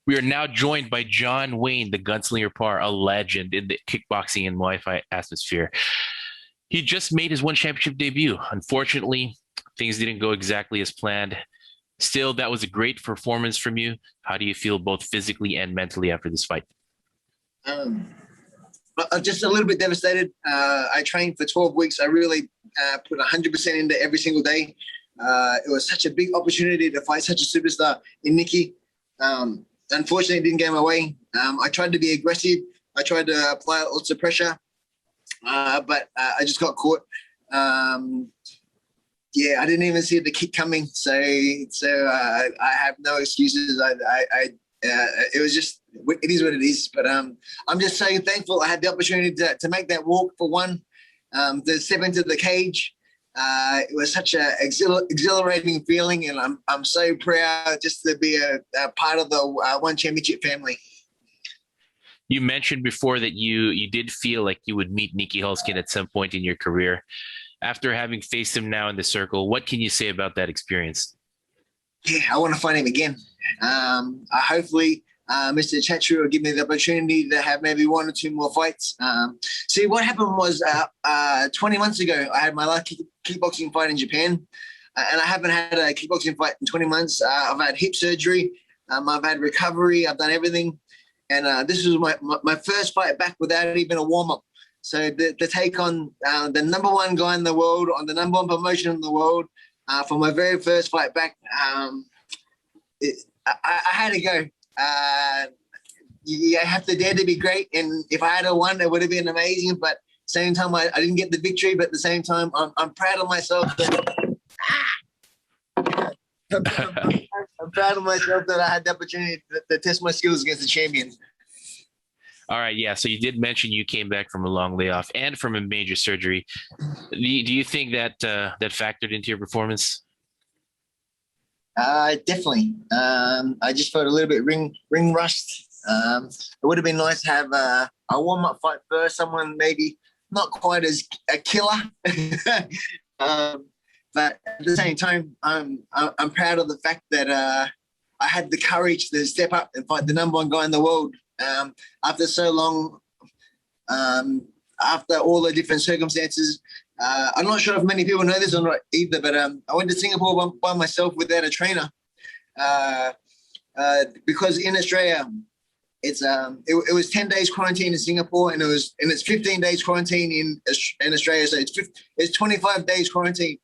We are now joined by John Wayne, the gunslinger par, a legend in the kickboxing and Muay Thai atmosphere. He just made his one championship debut. Unfortunately, things didn't go exactly as planned. Still, that was a great performance from you. How do you feel both physically and mentally after this fight? Um, I'm just a little bit devastated. I trained for 12 weeks. I really put 100% into every single day. It was such a big opportunity to fight such a superstar in Nikki. Unfortunately, it didn't go my way. I tried to be aggressive. I tried to apply lots of pressure, but I just got caught. Yeah, I didn't even see the kick coming. So I have no excuses. It was just, it is what it is. But I'm just so thankful I had the opportunity to make that walk for one. The step into the cage. It was such an exhilarating feeling, and I'm so proud just to be a part of the One Championship family. You mentioned before that you did feel like you would meet Nicky Holzkin at some point in your career. After having faced him now in the circle, what can you say about that experience? Yeah, I want to fight him again. Hopefully, Mr. Chatru will give me the opportunity to have maybe one or two more fights. See, what happened was 20 months ago, I had my last kickboxing fight in Japan, and I haven't had a kickboxing fight in 20 months. I've had hip surgery. I've had recovery. I've done everything. And this was my first fight back without even a warm-up. So the take on the number one guy in the world, on the number one promotion in the world, for my very first fight back, I had to go. You have to dare to be great. And if I had won, it would have been amazing. But same time, I didn't get the victory. But at the same time, I'm proud of myself. I'm proud of myself that I had the opportunity to test my skills against the champion. All right, yeah. So you did mention you came back from a long layoff and from a major surgery. Do you think that that factored into your performance? Definitely. I just felt a little bit ring rust. It would have been nice to have a warm-up fight first, someone maybe not quite as a killer. But at the same time, I'm proud of the fact that I had the courage to step up and fight the number one guy in the world after so long, after all the different circumstances. I'm not sure if many people know this or not either, but I went to Singapore by myself without a trainer because in Australia, it was 10 days quarantine in Singapore, and it's 15 days quarantine in Australia, so it's 25 days quarantine.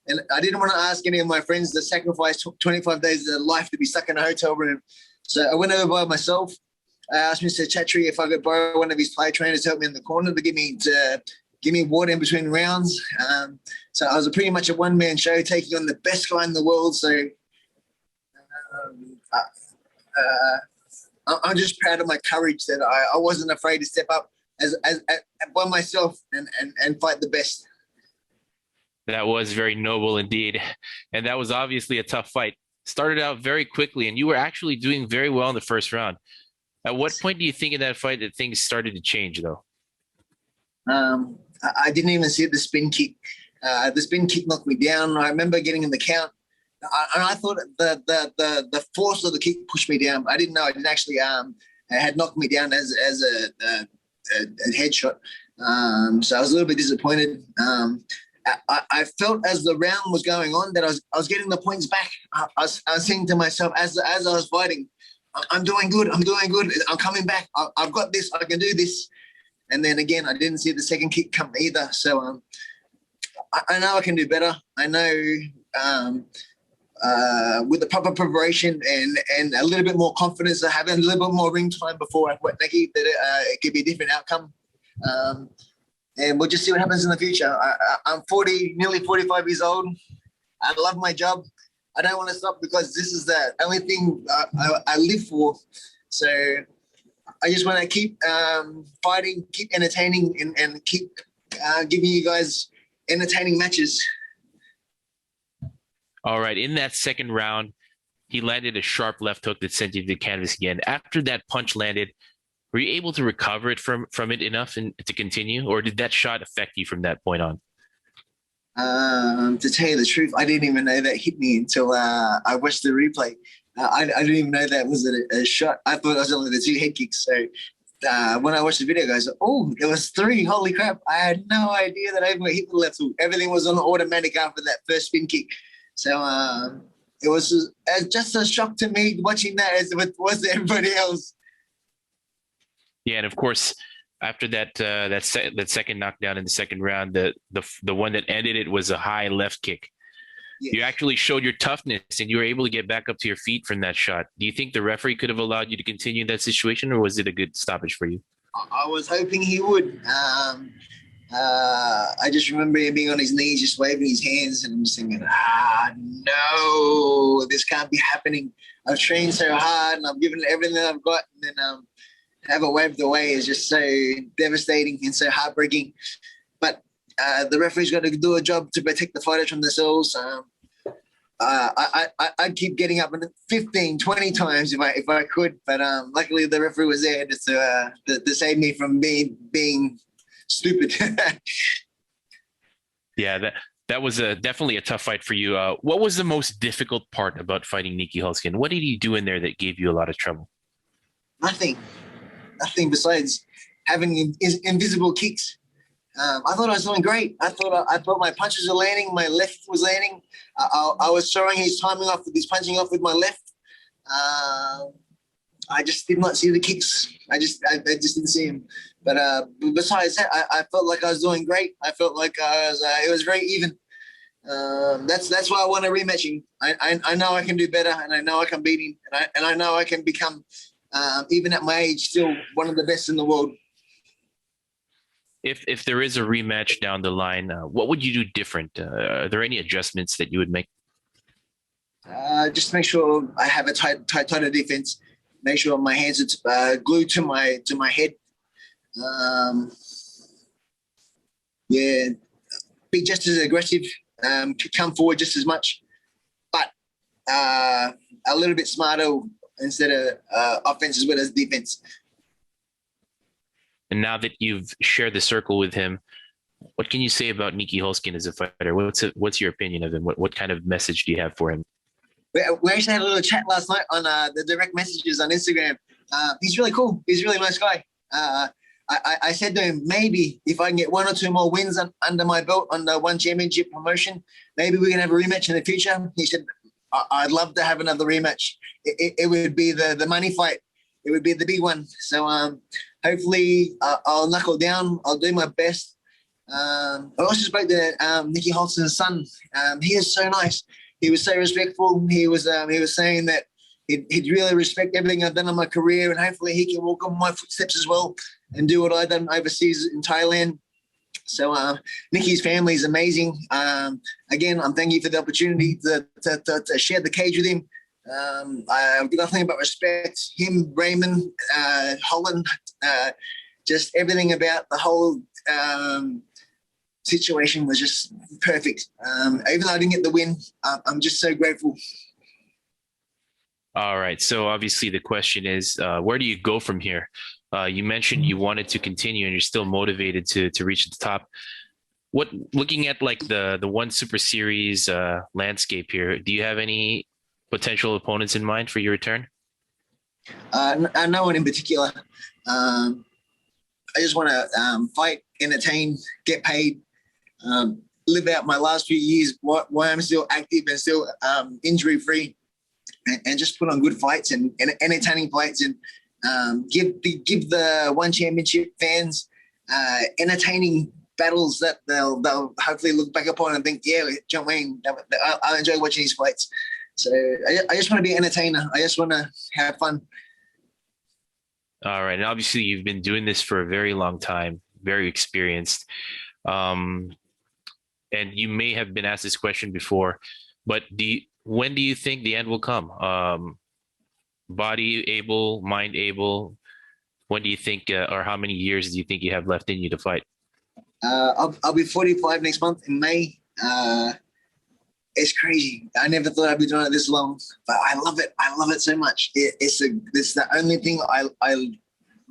And I didn't want to ask any of my friends to sacrifice 25 days of their life to be stuck in a hotel room. So I went over by myself. I asked Mr. Chatri if I could borrow one of his play trainers to help me in the corner to give me water in between rounds. So I was pretty much a one-man show taking on the best guy in the world. So I'm just proud of my courage that I wasn't afraid to step up as by myself and fight the best. That was very noble indeed. And that was obviously a tough fight. Started out very quickly, and you were actually doing very well in the first round. At what point do you think in that fight that things started to change, though? I didn't even see the spin kick. The spin kick knocked me down. I remember getting in the count, and I thought the force of the kick pushed me down. I didn't know it actually had knocked me down as a headshot. So I was a little bit disappointed. I felt as the round was going on that I was getting the points back. I was saying to myself as I was fighting, I'm doing good. I'm doing good. I'm coming back. I've got this. I can do this. And then again, I didn't see the second kick come either. So I know I can do better. I know with the proper preparation and a little bit more confidence, having a little bit more ring time before I quit Nikki, that it could be a different outcome. And we'll just see what happens in the future. I'm 40, nearly 45 years old. I love my job. I don't want to stop because this is the only thing I live for. So I just want to keep fighting, keep entertaining, and keep giving you guys entertaining matches. All right. In that second round, he landed a sharp left hook that sent you to the canvas again. After that punch landed, were you able to recover it from it enough to continue, or did that shot affect you from that point on? To tell you the truth, I didn't even know that hit me until I watched the replay. I didn't even know that was a shot. I thought it was only the two head kicks. So when I watched the video, guys, oh, there was three. Holy crap! I had no idea that I even hit the left hook. Everything was on automatic after that first spin kick. So it was just a shock to me watching that as it was to everybody else. Yeah, and of course, after that second knockdown in the second round, the one that ended it was a high left kick. Yes. You actually showed your toughness, and you were able to get back up to your feet from that shot. Do you think the referee could have allowed you to continue in that situation, or was it a good stoppage for you? I was hoping he would. I just remember him being on his knees, just waving his hands, and I'm just thinking, no, this can't be happening. I've trained so hard, and I've given it everything that I've got, and then have it waved away is just so devastating and so heartbreaking. But the referee's got to do a job to protect the fighters from themselves. I'd keep getting up 15, 20 times if I could, but luckily the referee was there to save me from being stupid. Yeah, that was definitely a tough fight for you. What was the most difficult part about fighting Nikki Holzken? What did he do in there that gave you a lot of trouble? Nothing besides having invisible kicks. I thought I was doing great. I thought my punches were landing. My left was landing. I was showing his timing off with his punching off with my left. I just did not see the kicks. I just didn't see him. But besides that, I felt like I was doing great. I felt like it was very even. That's why I want a rematching. I know I can do better, and I know I can beat him, and I know I can become, even at my age, still one of the best in the world. If there is a rematch down the line, what would you do different? Are there any adjustments that you would make? Just make sure I have a tighter defense. Make sure my hands are glued to my head. Yeah, be just as aggressive. Come forward just as much, but a little bit smarter instead of offense as well as defense. And now that you've shared the circle with him, what can you say about Nikki Holzken as a fighter? What's your opinion of him? What kind of message do you have for him? We actually had a little chat last night on the direct messages on Instagram. He's really cool. He's a really nice guy. I said to him, maybe if I can get one or two more wins under my belt on the ONE Championship promotion, maybe we can have a rematch in the future. He said, I'd love to have another rematch. It would be the money fight. It would be the big one. So hopefully I'll knuckle down. I'll do my best. I also spoke to Nikki Holzken's son. He is so nice. He was so respectful. He was saying that he'd really respect everything I've done in my career, and hopefully he can walk on my footsteps as well and do what I've done overseas in Thailand. So Nikki's family is amazing. Again, I'm thanking you for the opportunity to share the cage with him. I've got nothing but respect. Him, Raymond, Holland, just everything about the whole situation was just perfect. Even though I didn't get the win, I'm just so grateful. All right. So obviously the question is, where do you go from here? You mentioned you wanted to continue and you're still motivated to reach the top. Looking at like the ONE Super Series landscape here, do you have any potential opponents in mind for your return? No one in particular. I just want to fight, entertain, get paid, live out my last few years while I'm still active and still injury free, and just put on good fights and entertaining fights, and give the ONE Championship fans entertaining battles that they'll hopefully look back upon and think, yeah, John Wayne, I enjoy watching these fights. So I just want to be an entertainer. I just want to have fun. All right. And obviously you've been doing this for a very long time, very experienced. And you may have been asked this question before, but when do you think the end will come? Body able, mind able? When do you think, or how many years do you think you have left in you to fight? I'll be 45 next month in May. It's crazy. I never thought I'd be doing it this long, but I love it. I love it so much. It's the only thing I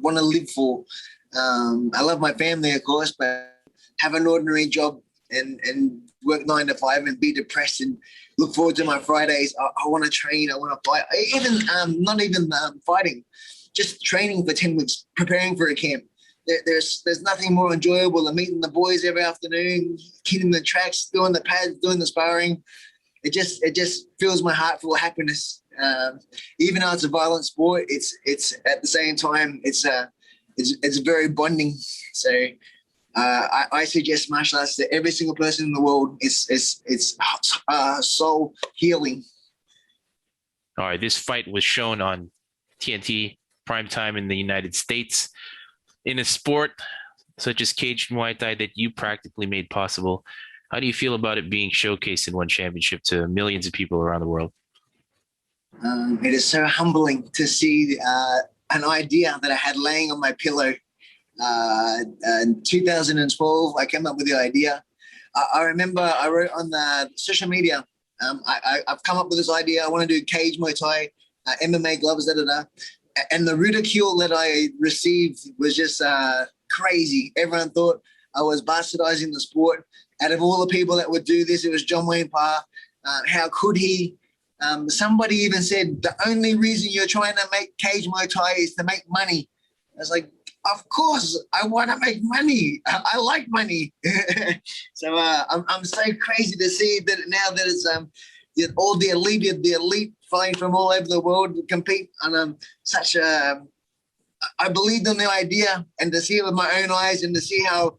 want to live for. I love my family, of course, but have an ordinary job and work 9 to 5 and be depressed and look forward to my Fridays. I want to train. I want to fight. Even not even fighting, just training for 10 weeks, preparing for a camp. There's nothing more enjoyable than meeting the boys every afternoon, hitting the tracks, doing the pads, doing the sparring. It just fills my heart full of happiness. Even though it's a violent sport, it's at the same time it's very bonding. So I suggest martial arts to every single person in the world. It's soul healing. All right, this fight was shown on TNT primetime in the United States. In a sport such as cage and Muay Thai that you practically made possible, how do you feel about it being showcased in ONE Championship to millions of people around the world? It is so humbling to see an idea that I had laying on my pillow. In 2012, I came up with the idea. I remember I wrote on the social media, I've come up with this idea. I want to do cage Muay Thai, MMA gloves, da da da. And the ridicule that I received was just crazy. Everyone thought I was bastardizing the sport. Out of all the people that would do this, it was John WAYNE Parr. How could he? Somebody even said, the only reason you're trying to make cage Muay Thai is to make money. I was like, of course, I want to make money. I like money. So I'm so crazy to see that now that it's all the elite flying from all over the world to compete on such a. I believed in the idea, and to see it with my own eyes, and to see how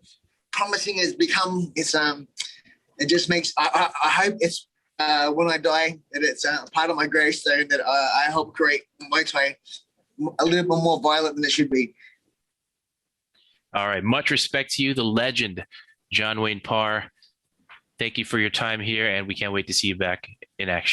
promising it's become, it just makes. I hope it's when I die that it's part of my gravestone that I help create Muay Thai a little bit more violent than it should be. All right, much respect to you, the legend, John WAYNE Parr. Thank you for your time here, and we can't wait to see you back in action.